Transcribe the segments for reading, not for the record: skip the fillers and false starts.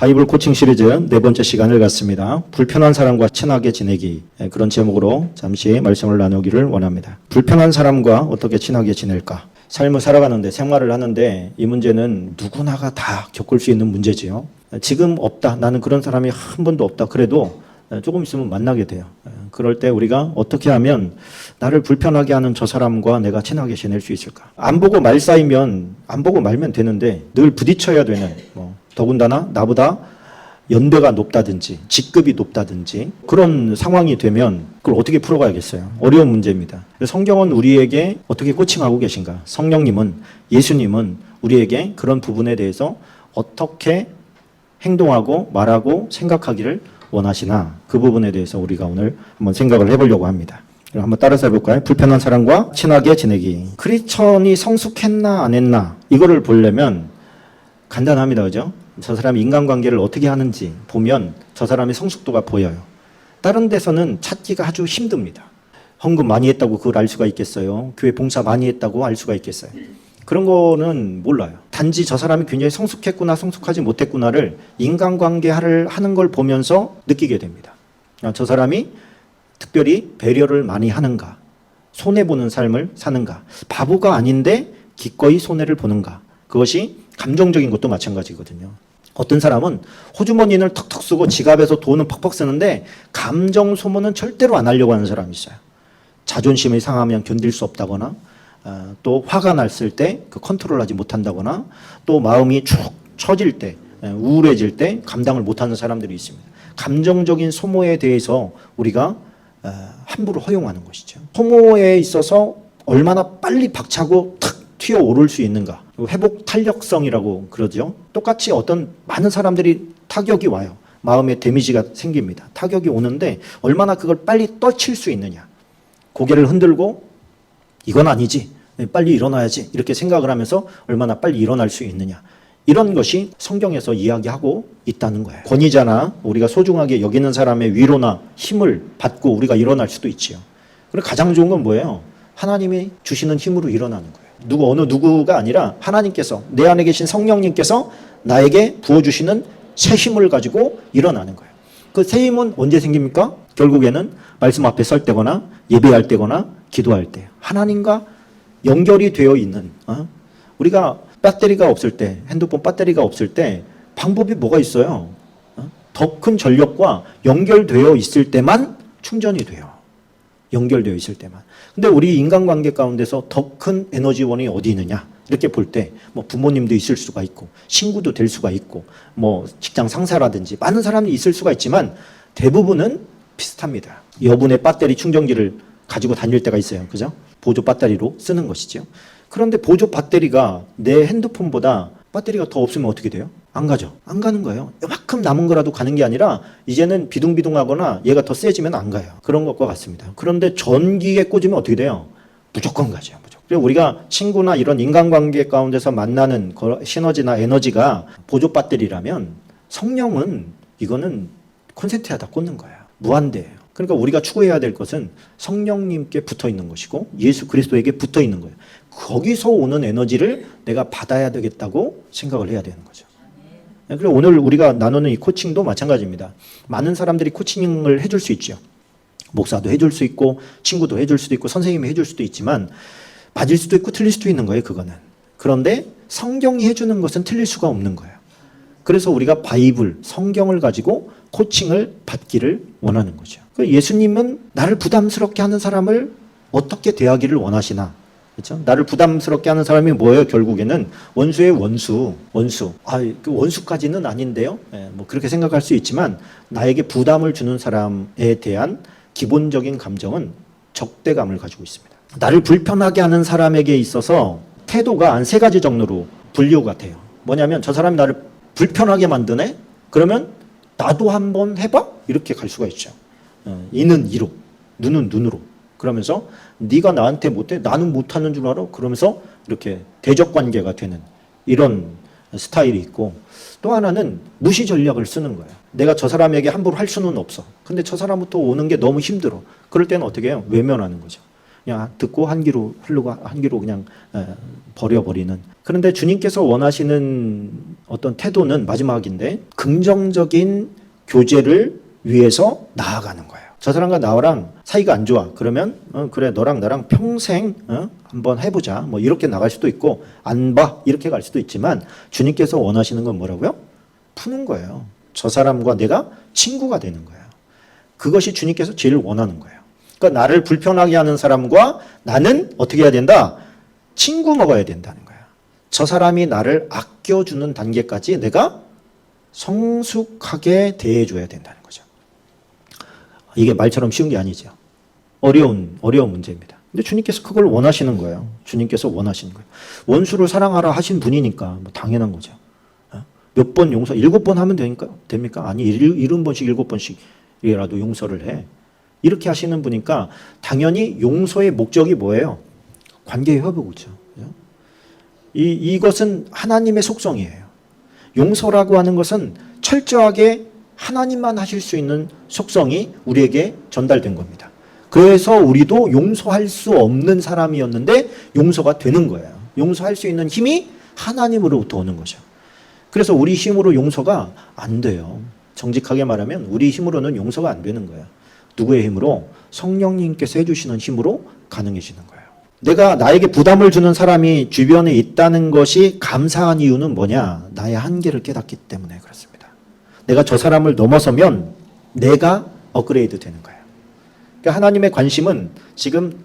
바이블 코칭 시리즈 네 번째 시간을 갖습니다. 불편한 사람과 친하게 지내기, 그런 제목으로 잠시 말씀을 나누기를 원합니다. 불편한 사람과 어떻게 친하게 지낼까? 삶을 살아가는데, 생활을 하는데 이 문제는 누구나가 다 겪을 수 있는 문제지요. 지금 없다, 나는 그런 사람이 한 번도 없다, 그래도 조금 있으면 만나게 돼요. 그럴 때 우리가 어떻게 하면 나를 불편하게 하는 저 사람과 내가 친하게 지낼 수 있을까? 안 보고 말 쌓이면 안 보고 말면 되는데 늘 부딪혀야 되는, 더군다나 나보다 연배가 높다든지 직급이 높다든지 그런 상황이 되면 그걸 어떻게 풀어가야겠어요? 어려운 문제입니다. 성경은 우리에게 어떻게 코칭하고 계신가? 성령님은, 예수님은 우리에게 그런 부분에 대해서 어떻게 행동하고 말하고 생각하기를 원하시나, 그 부분에 대해서 우리가 오늘 한번 생각을 해보려고 합니다. 그럼 한번 따라서 해볼까요? 불편한 사람과 친하게 지내기. 크리스천이 성숙했나 안 했나 이거를 보려면 간단합니다. 그죠? 저 사람이 인간관계를 어떻게 하는지 보면 저 사람의 성숙도가 보여요. 다른 데서는 찾기가 아주 힘듭니다. 헌금 많이 했다고 그걸 알 수가 있겠어요? 교회 봉사 많이 했다고 알 수가 있겠어요? 그런 거는 몰라요. 단지 저 사람이 굉장히 성숙했구나 성숙하지 못했구나를 인간관계를 하는 걸 보면서 느끼게 됩니다. 저 사람이 특별히 배려를 많이 하는가, 손해보는 삶을 사는가, 바보가 아닌데 기꺼이 손해를 보는가, 그것이 감정적인 것도 마찬가지거든요. 어떤 사람은 호주머니를 턱턱 쓰고 지갑에서 돈은 퍽퍽 쓰는데 감정 소모는 절대로 안 하려고 하는 사람이 있어요. 자존심이 상하면 견딜 수 없다거나, 또 화가 났을 때 그 컨트롤하지 못한다거나, 또 마음이 축 처질 때, 우울해질 때 감당을 못하는 사람들이 있습니다. 감정적인 소모에 대해서 우리가 함부로 허용하는 것이죠. 소모에 있어서 얼마나 빨리 박차고 탁 튀어오를 수 있는가, 회복 탄력성이라고 그러죠. 똑같이 어떤 많은 사람들이 타격이 와요. 마음에 데미지가 생깁니다. 타격이 오는데 얼마나 그걸 빨리 떨칠 수 있느냐, 고개를 흔들고 이건 아니지, 빨리 일어나야지 이렇게 생각을 하면서 얼마나 빨리 일어날 수 있느냐, 이런 것이 성경에서 이야기하고 있다는 거예요. 권위자나 우리가 소중하게 여기는 사람의 위로나 힘을 받고 우리가 일어날 수도 있지요. 그리고 가장 좋은 건 뭐예요? 하나님이 주시는 힘으로 일어나는 거예요. 어느 누구가 아니라 하나님께서, 내 안에 계신 성령님께서 나에게 부어주시는 새 힘을 가지고 일어나는 거예요. 그 새 힘은 언제 생깁니까? 결국에는 말씀 앞에 설 때거나 예배할 때거나 기도할 때, 하나님과 연결이 되어 있는, 우리가 배터리가 없을 때, 핸드폰 배터리가 없을 때 방법이 뭐가 있어요? 더 큰 전력과 연결되어 있을 때만 충전이 돼요. 연결되어 있을 때만. 근데 우리 인간관계 가운데서 더 큰 에너지원이 어디 있느냐 이렇게 볼 때, 부모님도 있을 수가 있고 친구도 될 수가 있고 직장 상사라든지 많은 사람이 있을 수가 있지만 대부분은 비슷합니다. 여분의 배터리 충전기를 가지고 다닐 때가 있어요. 그죠? 보조 배터리로 쓰는 것이죠. 그런데 보조 배터리가 내 핸드폰보다 배터리가 더 없으면 어떻게 돼요? 안 가죠. 안 가는 거예요. 이만큼 남은 거라도 가는 게 아니라 이제는 비둥비둥하거나 얘가 더 세지면 안 가요. 그런 것과 같습니다. 그런데 전기에 꽂으면 어떻게 돼요? 무조건 가죠. 무조건. 그리고 우리가 친구나 이런 인간관계 가운데서 만나는 시너지나 에너지가 보조 배터리라면, 성령은 이거는 콘센트에다 꽂는 거예요. 무한대예요. 그러니까 우리가 추구해야 될 것은 성령님께 붙어 있는 것이고 예수 그리스도에게 붙어 있는 거예요. 거기서 오는 에너지를 내가 받아야 되겠다고 생각을 해야 되는 거죠. 그리고 오늘 우리가 나누는 이 코칭도 마찬가지입니다. 많은 사람들이 코칭을 해줄 수 있죠. 목사도 해줄 수 있고 친구도 해줄 수도 있고 선생님이 해줄 수도 있지만 맞을 수도 있고 틀릴 수도 있는 거예요. 그거는. 그런데 성경이 해주는 것은 틀릴 수가 없는 거예요. 그래서 우리가 바이블, 성경을 가지고 코칭을 받기를 원하는 거죠. 예수님은 나를 부담스럽게 하는 사람을 어떻게 대하기를 원하시나? 그렇죠? 나를 부담스럽게 하는 사람이 뭐예요? 결국에는 원수의 원수. 그 원수까지는 아닌데요. 그렇게 생각할 수 있지만 나에게 부담을 주는 사람에 대한 기본적인 감정은 적대감을 가지고 있습니다. 나를 불편하게 하는 사람에게 있어서 태도가 한 세 가지 정도로 분류가 돼요. 뭐냐면 저 사람이 나를 불편하게 만드네? 그러면 나도 한번 해봐? 이렇게 갈 수가 있죠. 이는 이로, 눈은 눈으로. 그러면서 네가 나한테 못해? 나는 못하는 줄 알아? 그러면서 이렇게 대적관계가 되는 이런 스타일이 있고, 또 하나는 무시 전략을 쓰는 거예요. 내가 저 사람에게 함부로 할 수는 없어. 근데 저 사람부터 오는 게 너무 힘들어. 그럴 때는 어떻게 해요? 외면하는 거죠. 그냥 듣고 한 귀로 흐르고 한 귀로 그냥 버려버리는. 그런데 주님께서 원하시는 어떤 태도는 마지막인데 긍정적인 교제를 위해서 나아가는 거예요. 저 사람과 나랑 사이가 안 좋아. 그러면 그래 너랑 나랑 평생 한번 해보자. 뭐 이렇게 나갈 수도 있고 안 봐 이렇게 갈 수도 있지만 주님께서 원하시는 건 뭐라고요? 푸는 거예요. 저 사람과 내가 친구가 되는 거예요. 그것이 주님께서 제일 원하는 거예요. 그러니까 나를 불편하게 하는 사람과 나는 어떻게 해야 된다? 친구 먹어야 된다는 거예요. 저 사람이 나를 아껴주는 단계까지 내가 성숙하게 대해줘야 된다는 거죠. 이게 말처럼 쉬운 게 아니죠. 어려운 문제입니다. 근데 주님께서 그걸 원하시는 거예요. 주님께서 원하시는 거예요. 원수를 사랑하라 하신 분이니까 뭐 당연한 거죠. 몇 번 용서, 7번 하면 됩니까? 아니, 70번씩 7번씩이라도 용서를 해. 이렇게 하시는 분이니까 당연히 용서의 목적이 뭐예요? 관계 회복이죠. 이것은 하나님의 속성이에요. 용서라고 하는 것은 철저하게 하나님만 하실 수 있는 속성이 우리에게 전달된 겁니다. 그래서 우리도 용서할 수 없는 사람이었는데 용서가 되는 거예요. 용서할 수 있는 힘이 하나님으로부터 오는 거죠. 그래서 우리 힘으로 용서가 안 돼요. 정직하게 말하면 우리 힘으로는 용서가 안 되는 거예요. 누구의 힘으로? 성령님께서 해주시는 힘으로 가능해지는 거예요. 내가 나에게 부담을 주는 사람이 주변에 있다는 것이 감사한 이유는 뭐냐? 나의 한계를 깨닫기 때문에 그렇습니다. 내가 저 사람을 넘어서면 내가 업그레이드 되는 거예요. 그러니까 하나님의 관심은 지금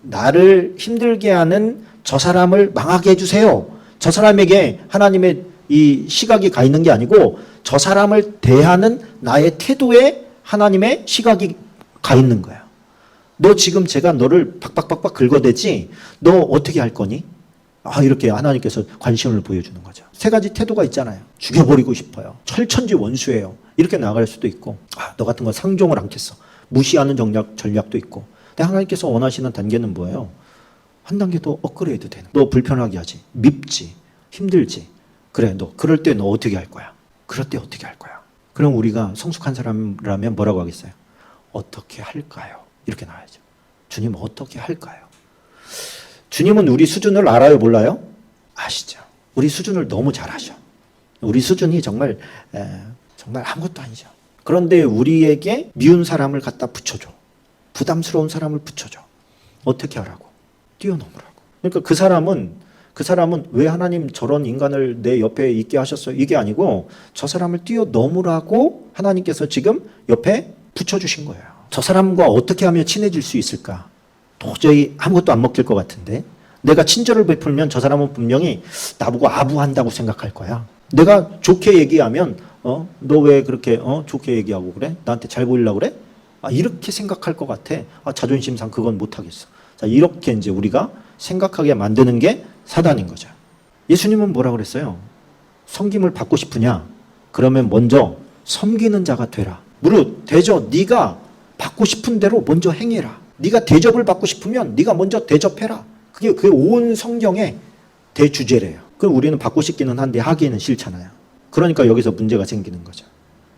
나를 힘들게 하는 저 사람을 망하게 해주세요. 저 사람에게 하나님의 이 시각이 가 있는 게 아니고 저 사람을 대하는 나의 태도에 하나님의 시각이 가 있는 거야. 너 지금 제가 너를 박박박박 긁어대지 너 어떻게 할 거니? 이렇게 하나님께서 관심을 보여주는 거죠. 세 가지 태도가 있잖아요. 죽여버리고 싶어요. 철천지 원수예요. 이렇게 나갈 수도 있고 너 같은 거 상종을 않겠어. 무시하는 전략도 있고. 근데 하나님께서 원하시는 단계는 뭐예요? 한 단계 더 업그레이드 되는. 너 불편하게 하지. 밉지. 힘들지. 그래 너 그럴 때 너 어떻게 할 거야? 그럴 때 어떻게 할 거야? 그럼 우리가 성숙한 사람이라면 뭐라고 하겠어요? 어떻게 할까요? 이렇게 나와야죠. 주님 어떻게 할까요? 주님은 우리 수준을 알아요? 몰라요? 아시죠. 우리 수준을 너무 잘 아셔. 우리 수준이 정말 아무것도 아니죠. 그런데 우리에게 미운 사람을 갖다 붙여줘. 부담스러운 사람을 붙여줘. 어떻게 하라고? 뛰어넘으라고. 그러니까 그 사람은 왜 하나님 저런 인간을 내 옆에 있게 하셨어요? 이게 아니고 저 사람을 뛰어넘으라고 하나님께서 지금 옆에 붙여주신 거예요. 저 사람과 어떻게 하면 친해질 수 있을까? 도저히 아무것도 안 먹힐 것 같은데 내가 친절을 베풀면 저 사람은 분명히 나보고 아부한다고 생각할 거야. 내가 좋게 얘기하면 너 왜 그렇게 좋게 얘기하고 그래? 나한테 잘 보이려고 그래? 이렇게 생각할 것 같아. 자존심상 그건 못하겠어. 자, 이렇게 이제 우리가 생각하게 만드는 게 사단인 거죠. 예수님은 뭐라 그랬어요? 섬김을 받고 싶으냐? 그러면 먼저 섬기는 자가 되라. 무릇 대저 네가 받고 싶은 대로 먼저 행해라. 네가 대접을 받고 싶으면 네가 먼저 대접해라. 그게 온 성경의 대주제래요. 그럼 우리는 받고 싶기는 한데 하기에는 싫잖아요. 그러니까 여기서 문제가 생기는 거죠.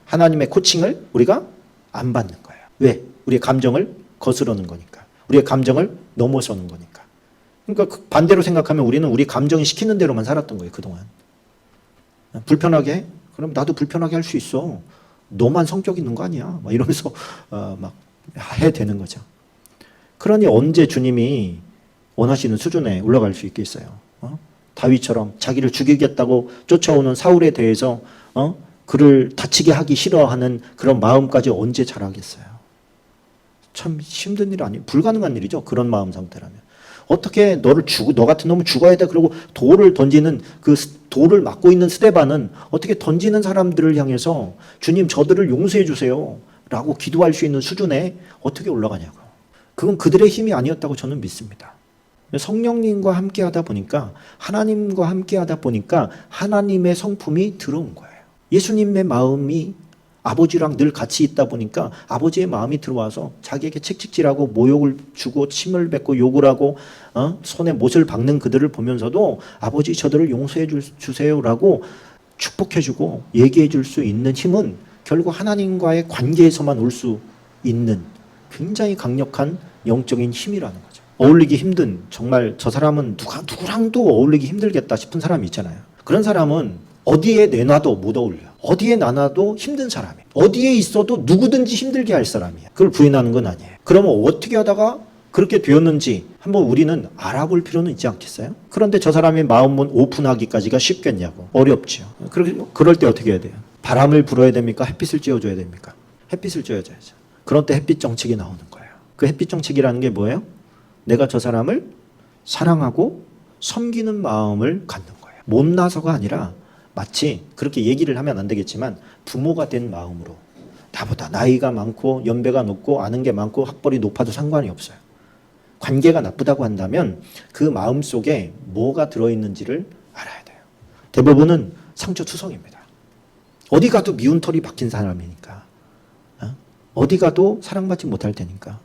하나님의 코칭을 우리가 안 받는 거예요. 왜? 우리의 감정을 거스르는 거니까. 우리의 감정을 넘어서는 거니까. 그러니까 반대로 생각하면 우리는 우리 감정이 시키는 대로만 살았던 거예요. 그동안. 불편하게 해? 그럼 나도 불편하게 할 수 있어. 너만 성격 있는 거 아니야. 막 이러면서 막 해야 되는 거죠. 그러니 언제 주님이 원하시는 수준에 올라갈 수 있겠어요? 다윗처럼 자기를 죽이겠다고 쫓아오는 사울에 대해서 그를 다치게 하기 싫어하는 그런 마음까지 언제 자라겠어요? 참 힘든 일 아니에요. 불가능한 일이죠. 그런 마음 상태라면. 어떻게 너 같은 놈은 죽어야 돼. 그리고 돌을 던지는 그 돌을 막고 있는 스데반은 어떻게 던지는 사람들을 향해서 주님 저들을 용서해 주세요 라고 기도할 수 있는 수준에 어떻게 올라가냐고. 그건 그들의 힘이 아니었다고 저는 믿습니다. 성령님과 함께 하다 보니까 하나님과 함께 하다 보니까 하나님의 성품이 들어온 거예요. 예수님의 마음이 아버지랑 늘 같이 있다 보니까 아버지의 마음이 들어와서 자기에게 책찍질하고 모욕을 주고 침을 뱉고 욕을 하고 손에 못을 박는 그들을 보면서도 아버지 저들을 용서해 주세요라고 축복해주고 얘기해 줄 수 있는 힘은 결국 하나님과의 관계에서만 올 수 있는 굉장히 강력한 영적인 힘이라는 거죠. 어울리기 힘든, 정말 저 사람은 누구랑도 어울리기 힘들겠다 싶은 사람이 있잖아요. 그런 사람은 어디에 내놔도 못 어울려. 어디에 나눠도 힘든 사람이에요. 어디에 있어도 누구든지 힘들게 할 사람이에요. 그걸 부인하는 건 아니에요. 그러면 어떻게 하다가 그렇게 되었는지 한번 우리는 알아볼 필요는 있지 않겠어요? 그런데 저 사람의 마음은 오픈하기까지가 쉽겠냐고. 어렵죠. 그럴 때 어떻게 해야 돼요? 바람을 불어야 됩니까? 햇빛을 쬐어줘야 됩니까? het빛을 쬐어줘야죠. 그런 때 햇빛 정책이 나오는 거예요. 그 햇빛 정책이라는 게 뭐예요? 내가 저 사람을 사랑하고 섬기는 마음을 갖는 거예요. 못나서가 아니라 마치 그렇게 얘기를 하면 안 되겠지만 부모가 된 마음으로, 나보다 나이가 많고 연배가 높고 아는 게 많고 학벌이 높아도 상관이 없어요. 관계가 나쁘다고 한다면 그 마음 속에 뭐가 들어있는지를 알아야 돼요. 대부분은 상처투성입니다. 어디 가도 미운 털이 박힌 사람이니까, 어디 가도 사랑받지 못할 테니까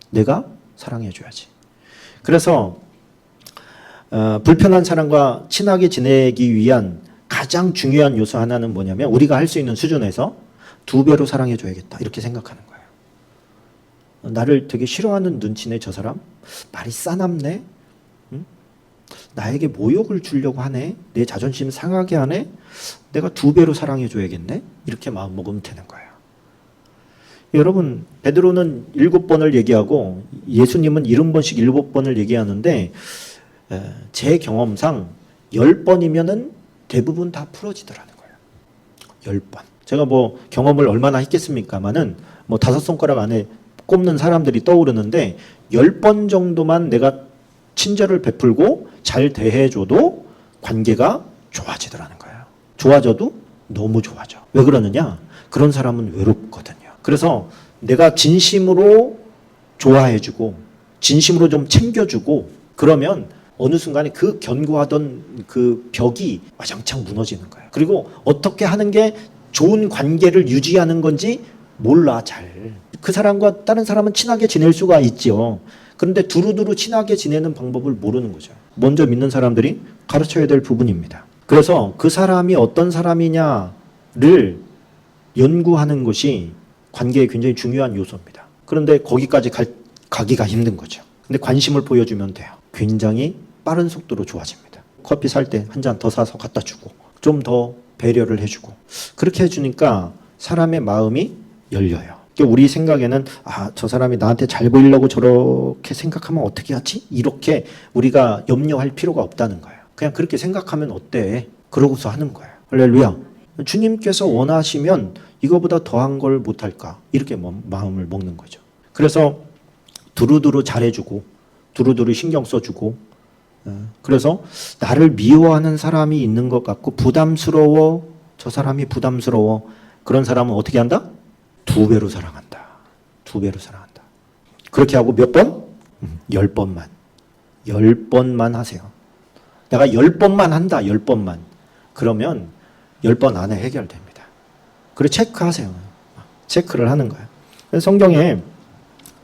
내가 사랑해줘야지. 그래서 불편한 사람과 친하게 지내기 위한 가장 중요한 요소 하나는 뭐냐면, 우리가 할 수 있는 수준에서 2배로 사랑해줘야겠다, 이렇게 생각하는 거예요. 나를 되게 싫어하는 눈치네 저 사람? 말이 싸납네? 응? 나에게 모욕을 주려고 하네? 내 자존심 상하게 하네? 내가 2배로 사랑해줘야겠네? 이렇게 마음먹으면 되는 거예요. 여러분, 베드로는 7번을 얘기하고 예수님은 70번씩 7번을 얘기하는데, 제 경험상 10번이면은 대부분 다 풀어지더라는 거예요. 10번. 제가 뭐 경험을 얼마나 했겠습니까마는 뭐 5손가락 안에 꼽는 사람들이 떠오르는데 10번 정도만 내가 친절을 베풀고 잘 대해줘도 관계가 좋아지더라는 거예요. 좋아져도 너무 좋아져. 왜 그러느냐? 그런 사람은 외롭거든요. 그래서 내가 진심으로 좋아해주고 진심으로 좀 챙겨주고 그러면 어느 순간에 그 견고하던 그 벽이 와장창 무너지는 거예요. 그리고 어떻게 하는 게 좋은 관계를 유지하는 건지 몰라, 잘. 그 사람과 다른 사람은 친하게 지낼 수가 있죠. 그런데 두루두루 친하게 지내는 방법을 모르는 거죠. 먼저 믿는 사람들이 가르쳐야 될 부분입니다. 그래서 그 사람이 어떤 사람이냐를 연구하는 것이 관계에 굉장히 중요한 요소입니다. 그런데 거기까지 가기가 힘든 거죠. 근데 관심을 보여주면 돼요. 굉장히 빠른 속도로 좋아집니다. 커피 살 때 한 잔 더 사서 갖다 주고 좀 더 배려를 해주고 그렇게 해주니까 사람의 마음이 열려요. 우리 생각에는 저 사람이 나한테 잘 보이려고 저렇게 생각하면 어떻게 하지? 이렇게 우리가 염려할 필요가 없다는 거예요. 그냥 그렇게 생각하면 어때? 그러고서 하는 거예요. 할렐루야. 주님께서 원하시면 이거보다 더한 걸 못할까? 이렇게 마음을 먹는 거죠. 그래서 두루두루 잘해주고 두루두루 신경 써주고 그래서 나를 미워하는 사람이 있는 것 같고 부담스러워, 저 사람이 부담스러워, 그런 사람은 어떻게 한다? 2배로 사랑한다. 2배로 사랑한다. 그렇게 하고 몇 번? 10번만. 10번만 하세요. 내가 10번만 한다. 10번만. 그러면 10번 안에 해결됩니다. 그리고 체크하세요. 체크를 하는 거예요. 성경에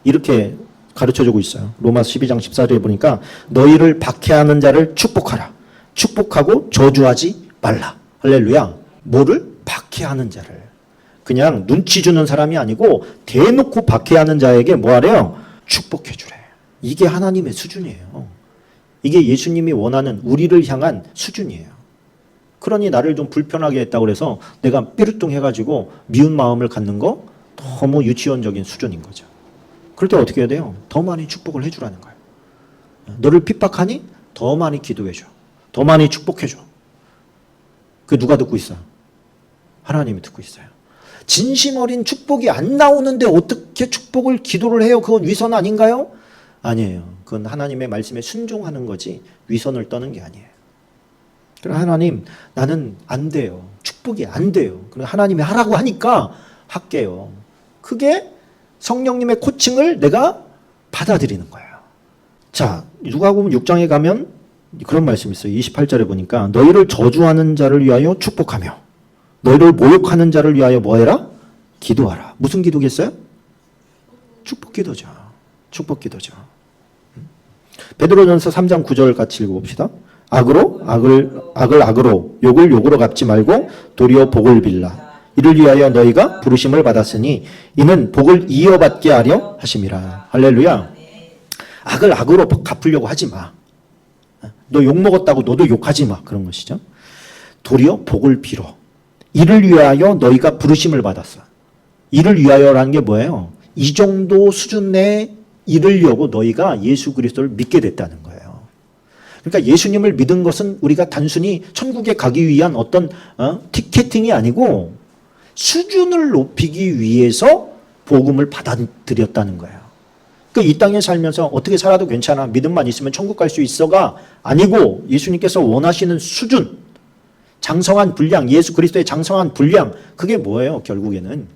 이렇게 가르쳐주고 있어요. 로마서 12장 14절에 보니까 너희를 박해하는 자를 축복하라. 축복하고 저주하지 말라. 할렐루야. 뭐를? 박해하는 자를. 그냥 눈치 주는 사람이 아니고 대놓고 박해하는 자에게 뭐 하래요? 축복해 주래. 이게 하나님의 수준이에요. 이게 예수님이 원하는 우리를 향한 수준이에요. 그러니 나를 좀 불편하게 했다고 해서 내가 삐르뚱해가지고 미운 마음을 갖는 거 너무 유치원적인 수준인 거죠. 그럴 때 어떻게 해야 돼요? 더 많이 축복을 해주라는 거예요. 너를 핍박하니 더 많이 기도해줘. 더 많이 축복해줘. 그게 누가 듣고 있어요? 하나님이 듣고 있어요. 진심 어린 축복이 안 나오는데 어떻게 축복을 기도를 해요? 그건 위선 아닌가요? 아니에요. 그건 하나님의 말씀에 순종하는 거지 위선을 떠는 게 아니에요. 그럼 하나님, 나는 안 돼요. 축복이 안 돼요. 그럼 하나님이 하라고 하니까 할게요. 그게 성령님의 코칭을 내가 받아들이는 거예요. 자, 누가복음 6장에 가면 그런 말씀이 있어요. 28절에 보니까 너희를 저주하는 자를 위하여 축복하며 너희를 모욕하는 자를 위하여 뭐해라? 기도하라. 무슨 기도겠어요? 축복 기도죠. 축복 기도죠. 베드로전서 3장 9절 같이 읽어봅시다. 악으로 악을 악으로 욕을 욕으로 갚지 말고 도리어 복을 빌라. 이를 위하여 너희가 부르심을 받았으니 이는 복을 이어받게 하려 하심이라. 할렐루야. 악을 악으로 갚으려고 하지 마. 너 욕먹었다고 너도 욕하지 마. 그런 것이죠. 도리어 복을 빌어. 이를 위하여 너희가 부르심을 받았어. 이를 위하여라는 게 뭐예요? 이 정도 수준 내에 이르려고 너희가 예수 그리스도를 믿게 됐다는 거예요. 그러니까 예수님을 믿은 것은 우리가 단순히 천국에 가기 위한 어떤 티켓팅이 아니고 수준을 높이기 위해서 복음을 받아들였다는 거예요. 그러니까 이 땅에 살면서 어떻게 살아도 괜찮아, 믿음만 있으면 천국 갈 수 있어가 아니고 예수님께서 원하시는 수준, 장성한 분량, 예수 그리스도의 장성한 분량, 그게 뭐예요? 결국에는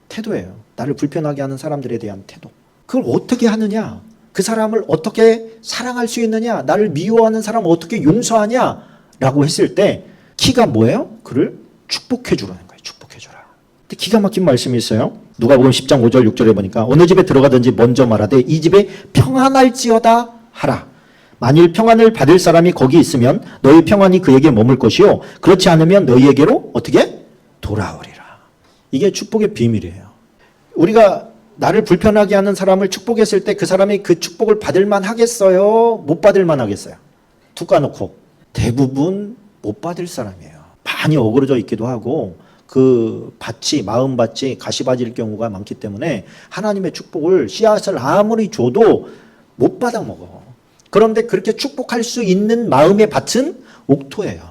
태도예요. 나를 불편하게 하는 사람들에 대한 태도. 그걸 어떻게 하느냐? 그 사람을 어떻게 사랑할 수 있느냐? 나를 미워하는 사람을 어떻게 용서하냐? 라고 했을 때 키가 뭐예요? 그를 축복해 주라는 거예요. 축복해 주라. 근데 기가 막힌 말씀이 있어요. 누가복음 10장 5절 6절에 보니까 어느 집에 들어가든지 먼저 말하되 이 집에 평안할지어다 하라. 만일 평안을 받을 사람이 거기 있으면 너희 평안이 그에게 머물 것이요 그렇지 않으면 너희에게로 어떻게? 돌아오리라. 이게 축복의 비밀이에요. 우리가 나를 불편하게 하는 사람을 축복했을 때 그 사람이 그 축복을 받을 만 하겠어요? 못 받을 만 하겠어요? 툭 까놓고 대부분 못 받을 사람이에요. 많이 어그러져 있기도 하고 그 밭이 마음밭이 가시밭일 경우가 많기 때문에 하나님의 축복을 씨앗을 아무리 줘도 못 받아 먹어. 그런데 그렇게 축복할 수 있는 마음의 밭은 옥토예요.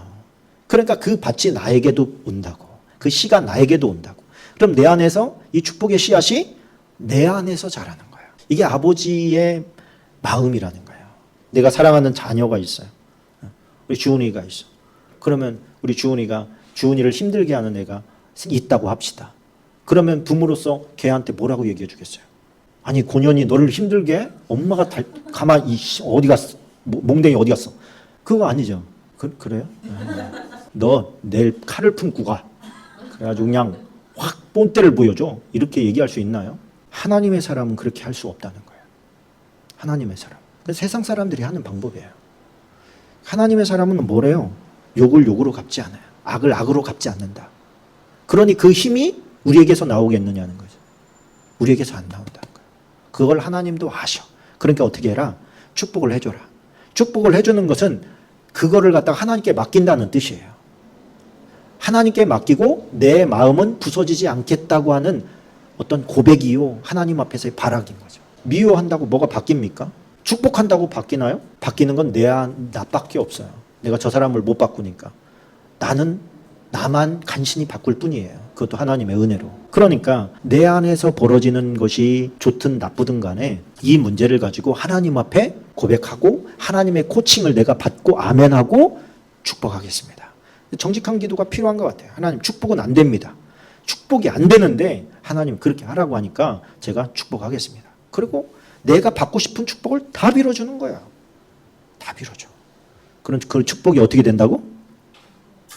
그러니까 그 밭이 나에게도 온다고. 그 씨가 나에게도 온다고. 그럼 내 안에서 이 축복의 씨앗이 내 안에서 자라는 거예요. 이게 아버지의 마음이라는 거예요. 내가 사랑하는 자녀가 있어요. 우리 주은이가 있어. 그러면 우리 주은이가 주은이를 힘들게 하는 애가 있다고 합시다. 그러면 부모로서 걔한테 뭐라고 얘기해 주겠어요? 아니 고년이 너를 힘들게 해? 엄마가 가만히 어디 갔어? 몽댕이 어디 갔어? 그거 아니죠. 그래요? 너 내일 칼을 품고 가. 그래가지고 그냥 확 본때를 보여줘. 이렇게 얘기할 수 있나요? 하나님의 사람은 그렇게 할 수 없다는 거예요. 하나님의 사람. 세상 사람들이 하는 방법이에요. 하나님의 사람은 뭐래요? 욕을 욕으로 갚지 않아요. 악을 악으로 갚지 않는다. 그러니 그 힘이 우리에게서 나오겠느냐는 거죠. 우리에게서 안 나온다는 거예요. 그걸 하나님도 아셔. 그러니까 어떻게 해라? 축복을 해줘라. 축복을 해주는 것은 그거를 갖다가 하나님께 맡긴다는 뜻이에요. 하나님께 맡기고 내 마음은 부서지지 않겠다고 하는 어떤 고백이요. 하나님 앞에서의 발악인 거죠. 미워한다고 뭐가 바뀝니까? 축복한다고 바뀌나요? 바뀌는 건 나밖에 없어요. 내가 저 사람을 못 바꾸니까. 나만 간신히 바꿀 뿐이에요. 그것도 하나님의 은혜로. 그러니까 내 안에서 벌어지는 것이 좋든 나쁘든 간에 이 문제를 가지고 하나님 앞에 고백하고 하나님의 코칭을 내가 받고 아멘하고 축복하겠습니다. 정직한 기도가 필요한 것 같아요. 하나님 축복은 안 됩니다. 축복이 안 되는데 하나님 그렇게 하라고 하니까 제가 축복하겠습니다. 그리고 내가 받고 싶은 축복을 다 빌어주는 거야. 다 빌어줘. 그런 그 축복이 어떻게 된다고?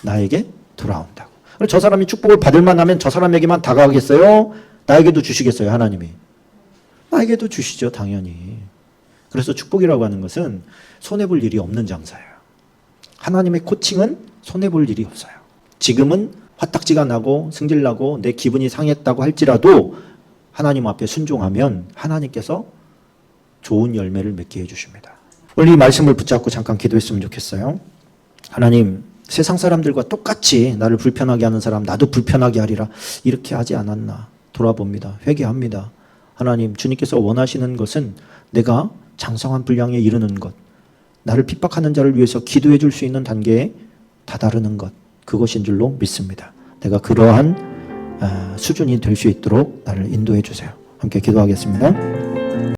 나에게 돌아온다고. 저 사람이 축복을 받을 만하면 저 사람에게만 다가가겠어요? 나에게도 주시겠어요? 하나님이? 나에게도 주시죠. 당연히. 그래서 축복이라고 하는 것은 손해볼 일이 없는 장사예요. 하나님의 코칭은 손해볼 일이 없어요. 지금은 화딱지가 나고 승질나고 내 기분이 상했다고 할지라도 하나님 앞에 순종하면 하나님께서 좋은 열매를 맺게 해주십니다. 오늘 이 말씀을 붙잡고 잠깐 기도했으면 좋겠어요. 하나님, 세상 사람들과 똑같이 나를 불편하게 하는 사람 나도 불편하게 하리라 이렇게 하지 않았나 돌아봅니다. 회개합니다. 하나님, 주님께서 원하시는 것은 내가 장성한 분량에 이르는 것, 나를 핍박하는 자를 위해서 기도해 줄 수 있는 단계에 다다르는 것, 그것인 줄로 믿습니다. 내가 그러한 수준이 될 수 있도록 나를 인도해 주세요. 함께 기도하겠습니다.